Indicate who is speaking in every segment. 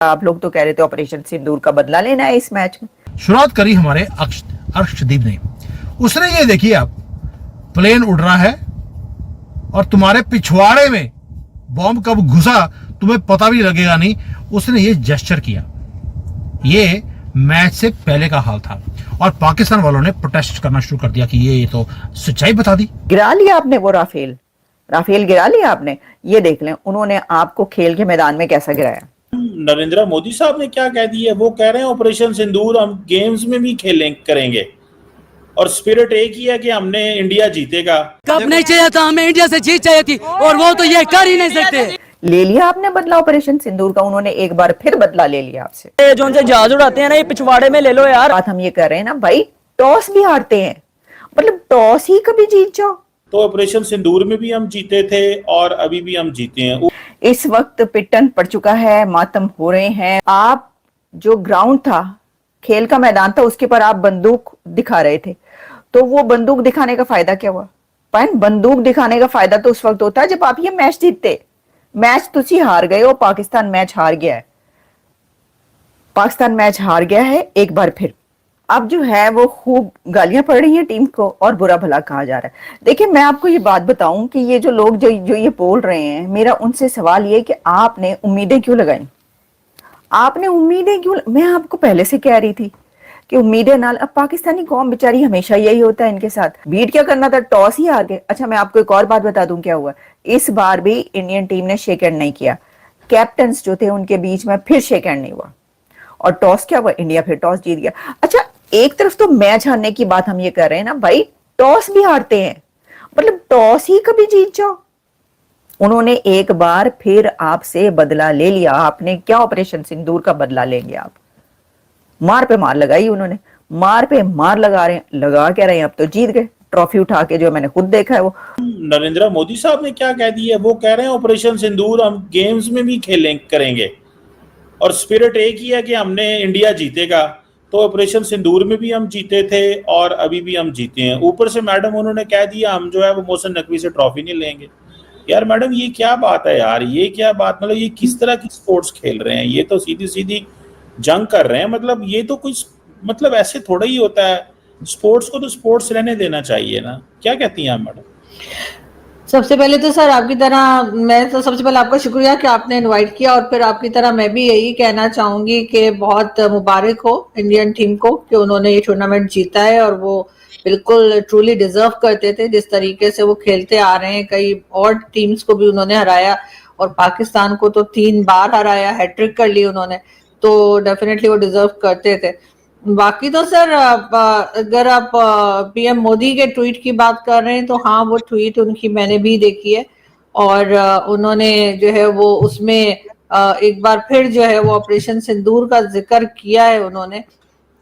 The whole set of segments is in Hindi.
Speaker 1: आप लोग तो कह रहे थे ऑपरेशन सिंदूर का बदला लेना है इस मैच में।
Speaker 2: शुरुआत करी हमारे अर्शदीप ने। उसने ये देखिए, आप प्लेन उड़ रहा है और तुम्हारे पिछवाड़े में बॉम्ब कब घुसा तुम्हें पता भी लगेगा नहीं। उसने ये जेस्चर किया। ये मैच से पहले का हाल था और पाकिस्तान वालों ने प्रोटेस्ट करना शुरू कर दिया कि ये तो सच्चाई बता दी।
Speaker 1: गिरा लिया आपने वो राफेल गिरा लिया आपने। ये देख लें उन्होंने आपको खेल के मैदान में कैसा गिराया।
Speaker 3: नरेंद्र मोदी साहब ने क्या कह दिया, वो कह रहे हैं ऑपरेशन सिंदूर हम गेम्स में भी करेंगे और स्पिरिट एक ही है कि हमने इंडिया जीतेगा।
Speaker 4: कप नहीं चाहिए था, हमें इंडिया से जीत चाहिए थी और वो तो ये कर ही नहीं सकते।
Speaker 1: ले लिया आपने बदला ऑपरेशन सिंदूर का, उन्होंने एक बार फिर बदला ले लिया आपसे।
Speaker 4: जो उनसे जहाज उड़ाते हैं ना, ये पिछवाड़े में ले लो यार।
Speaker 1: बात हम ये कर रहे हैं ना भाई, टॉस भी हारते हैं, मतलब टॉस ही कभी जीत जाओ।
Speaker 3: तो ऑपरेशन सिंदूर में भी हम जीते थे और अभी भी हम जीते हैं।
Speaker 1: इस वक्त पिटन पड़ चुका है, मातम हो रहे हैं। आप जो ग्राउंड था, खेल का मैदान था, उसके पर आप बंदूक दिखा रहे थे, तो वो बंदूक दिखाने का फायदा क्या हुआ? बंदूक दिखाने का फायदा तो उस वक्त होता है जब आप ये मैच जीतते। मैच तुसी हार गए हो, पाकिस्तान मैच हार गया है, पाकिस्तान मैच हार गया है एक बार फिर। अब जो है वो खूब गालियां पड़ रही हैं टीम को और बुरा भला कहा जा रहा है। देखिए मैं आपको ये बात बताऊं कि ये जो लोग जो ये बोल रहे हैं, मेरा उनसे सवाल ये कि आपने उम्मीदें क्यों लगाई? आपने उम्मीदें क्यों? मैं आपको पहले से कह रही थी कि उम्मीदें ना। अब पाकिस्तानी कौम बेचारी, हमेशा यही होता है इनके साथ। बीट क्या करना था, टॉस ही हार गए। अच्छा मैं आपको एक और बात बता दूं क्या हुआ। इस बार भी इंडियन टीम ने शेक हैंड नहीं किया। कैप्टन्स जो थे उनके बीच में फिर शेक हैंड नहीं हुआ और टॉस क्या हुआ, इंडिया फिर टॉस जीत गया। अच्छा एक तरफ तो मैच हारने की बात हम ये कर रहे हैं ना भाई, टॉस भी हारते हैं, मतलब टॉस ही कभी जीत जाओ। उन्होंने एक बार फिर आपसे बदला ले लिया। आपने क्या ऑपरेशन सिंदूर का बदला लेंगे आप? मार पे मार लगाई उन्होंने, मार पे मार लगा क्या रहे हैं। अब तो जीत गए, ट्रॉफी उठा के, जो मैंने खुद देखा है वो।
Speaker 3: नरेंद्र मोदी साहब ने क्या कह दिया, वो कह रहे हैं ऑपरेशन सिंदूर हम गेम्स में भी करेंगे और स्पिरिट एक ही है कि हमने इंडिया जीतेगा। तो ऑपरेशन सिंदूर में भी हम जीते थे और अभी भी हम जीते हैं। ऊपर से मैडम उन्होंने कह दिया हम जो है वो मोहसिन नकवी से ट्रॉफी नहीं लेंगे। यार मैडम ये क्या बात है यार, ये क्या बात, मतलब ये किस तरह की स्पोर्ट्स खेल रहे हैं? ये तो सीधी सीधी जंग कर रहे हैं। मतलब ये तो कुछ, मतलब ऐसे थोड़ा ही होता है। स्पोर्ट्स को तो स्पोर्ट्स रहने देना चाहिए ना। क्या कहती हैं आप मैडम?
Speaker 5: सबसे पहले तो सर आपकी तरह मैं तो सबसे पहले आपका शुक्रिया कि आपने इनवाइट किया और फिर आपकी तरह मैं भी यही कहना चाहूंगी कि बहुत मुबारक हो इंडियन टीम को कि उन्होंने ये टूर्नामेंट जीता है और वो बिल्कुल ट्रूली डिजर्व करते थे जिस तरीके से वो खेलते आ रहे हैं। कई और टीम्स को भी उन्होंने हराया और पाकिस्तान को तो 3 बार हराया, हैट्रिक कर ली उन्होंने, तो डेफिनेटली वो डिजर्व करते थे। बाकी तो सर अगर आप पीएम मोदी के ट्वीट की बात कर रहे हैं तो हाँ वो ट्वीट उनकी मैंने भी देखी है और उन्होंने जो है वो उसमें एक बार फिर जो है वो ऑपरेशन सिंदूर का जिक्र किया है उन्होंने।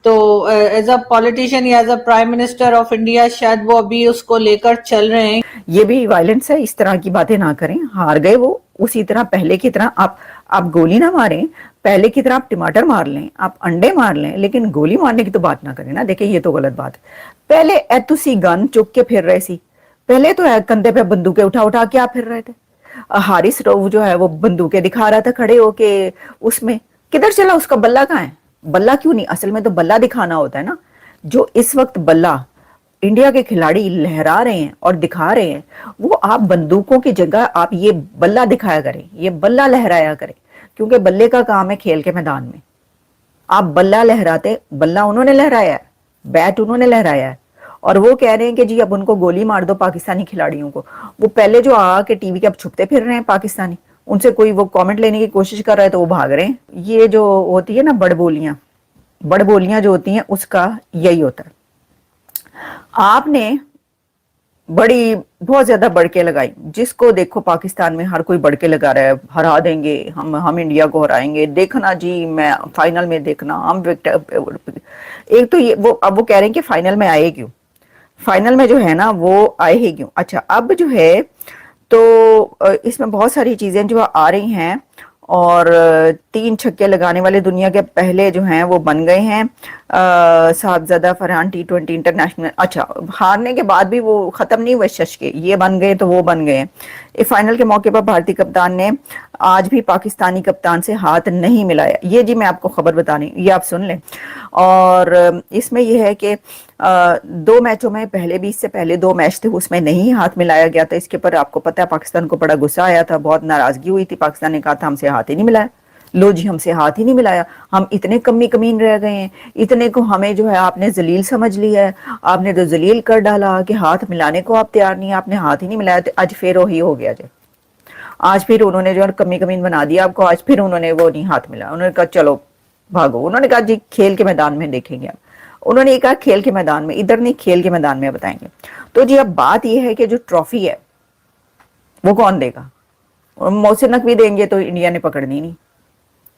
Speaker 5: तो एज अ पॉलिटिशियन या as a prime minister of India शायद वो अभी उसको लेकर चल रहे हैं।
Speaker 1: ये भी वायलेंस है, इस तरह की बातें ना करें। हार गए वो, उसी तरह पहले की तरह आप गोली ना मारें, पहले की तरह आप टमाटर मार लें, आप अंडे मार लें, लेकिन गोली मारने की तो बात ना करें ना। देखिए ये तो गलत बात है। पहले तुसी गन चुक के फिर रहे सी, पहले तो कंधे पे बंदूकें उठा के आप फिर रहे थे। हारिस रऊफ जो है वो बंदूकें दिखा रहा था खड़े होके, उसमें किधर चला, उसका बल्ला कहाँ है? बल्ला क्यों नहीं? असल में तो बल्ला दिखाना होता है ना। जो इस वक्त बल्ला इंडिया के खिलाड़ी लहरा रहे हैं और दिखा रहे हैं, वो आप बंदूकों की जगह आप ये बल्ला दिखाया करें, ये बल्ला लहराया करें, क्योंकि बल्ले का काम है खेल के मैदान में। आप बल्ला लहराते, बल्ला उन्होंने लहराया है, बैट उन्होंने लहराया है और वो कह रहे हैं कि जी अब उनको गोली मार दो पाकिस्तानी खिलाड़ियों को। वो पहले जो आके टीवी के अब छुपते फिर रहे हैं पाकिस्तानी, उनसे कोई वो कमेंट लेने की कोशिश कर रहा है तो वो भाग रहे हैं। ये जो होती है ना बड़बोलियां जो होती हैं, उसका यही होता है। आपने बहुत ज्यादा बढ़के लगाई, जिसको देखो पाकिस्तान में हर कोई बढ़के लगा रहा है, हरा देंगे हम इंडिया को हराएंगे, देखना जी मैं फाइनल में देखना हम एक तो ये अब वो कह रहे हैं कि फाइनल में आए क्यों, फाइनल में जो है ना वो आए ही क्यों। अच्छा अब जो है तो इसमें बहुत सारी चीजें जो आ रही हैं और 3 छक्के लगाने वाले दुनिया के पहले जो हैं वो बन गए हैं साहबजादा फरहान T20 इंटरनेशनल। अच्छा, हारने के बाद भी वो खत्म नहीं हुए शशके, ये बन गए तो वो बन गए। इस फाइनल के मौके पर भारतीय कप्तान ने आज भी पाकिस्तानी कप्तान से हाथ नहीं मिलाया। ये जी मैं आपको खबर बता रही हूँ, ये आप सुन लें। और इसमें यह है कि 2 मैचों में पहले भी, इससे पहले 2 मैच थे उसमें नहीं हाथ मिलाया गया था। इसके पर आपको पता है पाकिस्तान को बड़ा गुस्सा आया था, बहुत नाराजगी हुई थी। पाकिस्तान ने कहा था हमसे हाथ ही नहीं मिलाया। लो जी, हमसे हाथ ही नहीं मिलाया, हम इतने कमी कमीन रह गए हैं, इतने को हमें जो है आपने जलील समझ लिया है, आपने तो जलील कर डाला कि हाथ मिलाने को आप तैयार नहीं, आपने हाथ ही नहीं मिलाया। तो आज फिर वही हो गया जी, आज फिर उन्होंने जो है कमी कमीन बना दिया आपको। आज फिर उन्होंने वो नहीं हाथ मिला, उन्होंने कहा चलो भागो। उन्होंने कहा जी खेल के मैदान में देखेंगे हम। उन्होंने ये कहा खेल के मैदान में, इधर नहीं, खेल के मैदान में बताएंगे। तो जी अब बात यह है कि जो ट्रॉफी है वो कौन देगा? मोहसिन नकवी देंगे तो इंडिया ने पकड़नी नहीं।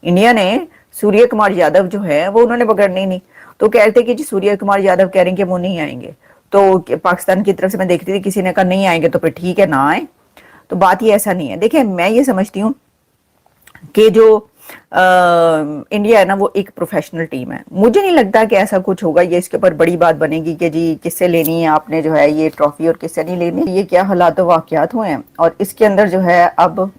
Speaker 1: इंडिया ने सूर्य कुमार यादव जो है वो उन्होंने पकड़नी नहीं। तो कहते कि जी सूर्य कुमार यादव कह रहे हैं कि वो नहीं आएंगे। तो पाकिस्तान की तरफ से मैं देखती थी किसी ने कहा नहीं आएंगे तो फिर ठीक है ना आए। तो बात ये ऐसा नहीं है। देखिए मैं ये समझती हूँ कि जो इंडिया है ना वो एक प्रोफेशनल टीम है। मुझे नहीं लगता कि ऐसा कुछ होगा, ये इसके ऊपर बड़ी बात बनेगी कि जी किससे लेनी है आपने जो है ये ट्रॉफी और किससे नहीं लेनी। ये क्या हालात वाकयात हुए हैं और इसके अंदर जो है अब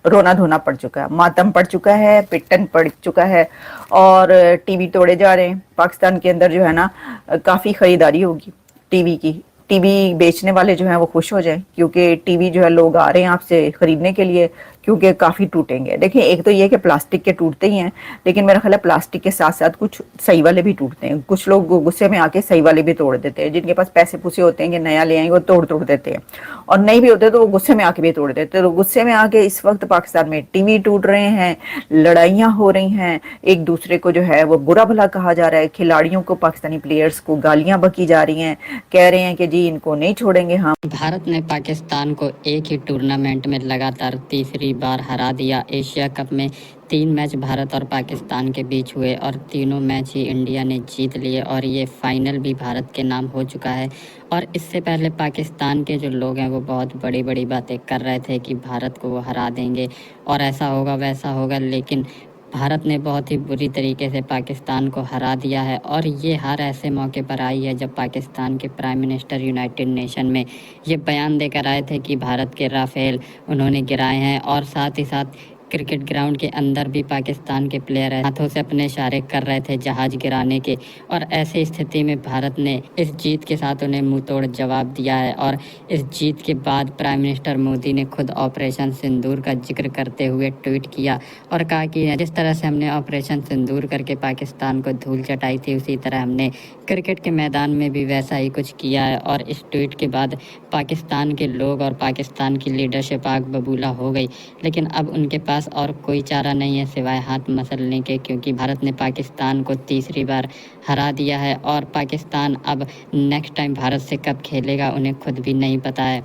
Speaker 1: रोना धोना पड़ चुका है, मातम पड़ चुका है, पिटन पड़ चुका है और टीवी तोड़े जा रहे हैं। पाकिस्तान के अंदर जो है ना काफ़ी खरीदारी होगी टीवी की। टीवी बेचने वाले जो हैं वो खुश हो जाएं क्योंकि टीवी जो है लोग आ रहे हैं आपसे खरीदने के लिए, क्योंकि काफ़ी टूटेंगे। देखिए एक तो ये कि प्लास्टिक के टूटते ही हैं, लेकिन मेरा ख्याल है प्लास्टिक के साथ साथ कुछ सही वाले भी टूटते हैं। कुछ लोग गुस्से में आके सही वाले भी तोड़ देते हैं, जिनके पास पैसे पूसे होते हैं कि नया ले आएंगे वो तोड़ देते हैं, और नहीं भी होते तो वो गुस्से में आके भी तोड़ देते हैं। तो गुस्से में आके इस वक्त पाकिस्तान में टीवी टूट रहे हैं, लड़ाइयाँ हो रही हैं, एक दूसरे को जो है वो बुरा भला कहा जा रहा है। खिलाड़ियों को, पाकिस्तानी प्लेयर्स को गालियाँ बकी जा रही हैं, कह रहे हैं कि जी इनको नहीं छोड़ेंगे हम।
Speaker 6: भारत ने पाकिस्तान को एक ही टूर्नामेंट में लगातार तीसरी बार हरा दिया। एशिया कप में 3 मैच भारत और पाकिस्तान के बीच हुए और तीनों मैच ही इंडिया ने जीत लिए और ये फाइनल भी भारत के नाम हो चुका है। और इससे पहले पाकिस्तान के जो लोग हैं वो बहुत बड़ी बड़ी बातें कर रहे थे कि भारत को वो हरा देंगे और ऐसा होगा वैसा होगा, लेकिन भारत ने बहुत ही बुरी तरीके से पाकिस्तान को हरा दिया है। और ये हार ऐसे मौके पर आई है जब पाकिस्तान के प्राइम मिनिस्टर यूनाइटेड नेशन में ये बयान देकर आए थे कि भारत के राफेल उन्होंने गिराए हैं और साथ ही साथ क्रिकेट ग्राउंड के अंदर भी पाकिस्तान के प्लेयर हाथों से अपने इशारे कर रहे थे जहाज गिराने के। और ऐसी स्थिति में भारत ने इस जीत के साथ उन्हें मुंह तोड़ जवाब दिया है। और इस जीत के बाद प्राइम मिनिस्टर मोदी ने खुद ऑपरेशन सिंदूर का जिक्र करते हुए ट्वीट किया और कहा कि जिस तरह से हमने ऑपरेशन सिंदूर करके पाकिस्तान को धूल चटाई थी, उसी तरह हमने क्रिकेट के मैदान में भी वैसा ही कुछ किया है। और इस ट्वीट के बाद पाकिस्तान के लोग और पाकिस्तान की लीडरशिप आग बबूला हो गई, लेकिन अब उनके पास और कोई चारा नहीं है सिवाय हाथ मसलने के, क्योंकि भारत ने पाकिस्तान को तीसरी बार हरा दिया है और पाकिस्तान अब नेक्स्ट टाइम भारत से कब खेलेगा उन्हें खुद भी नहीं पता है।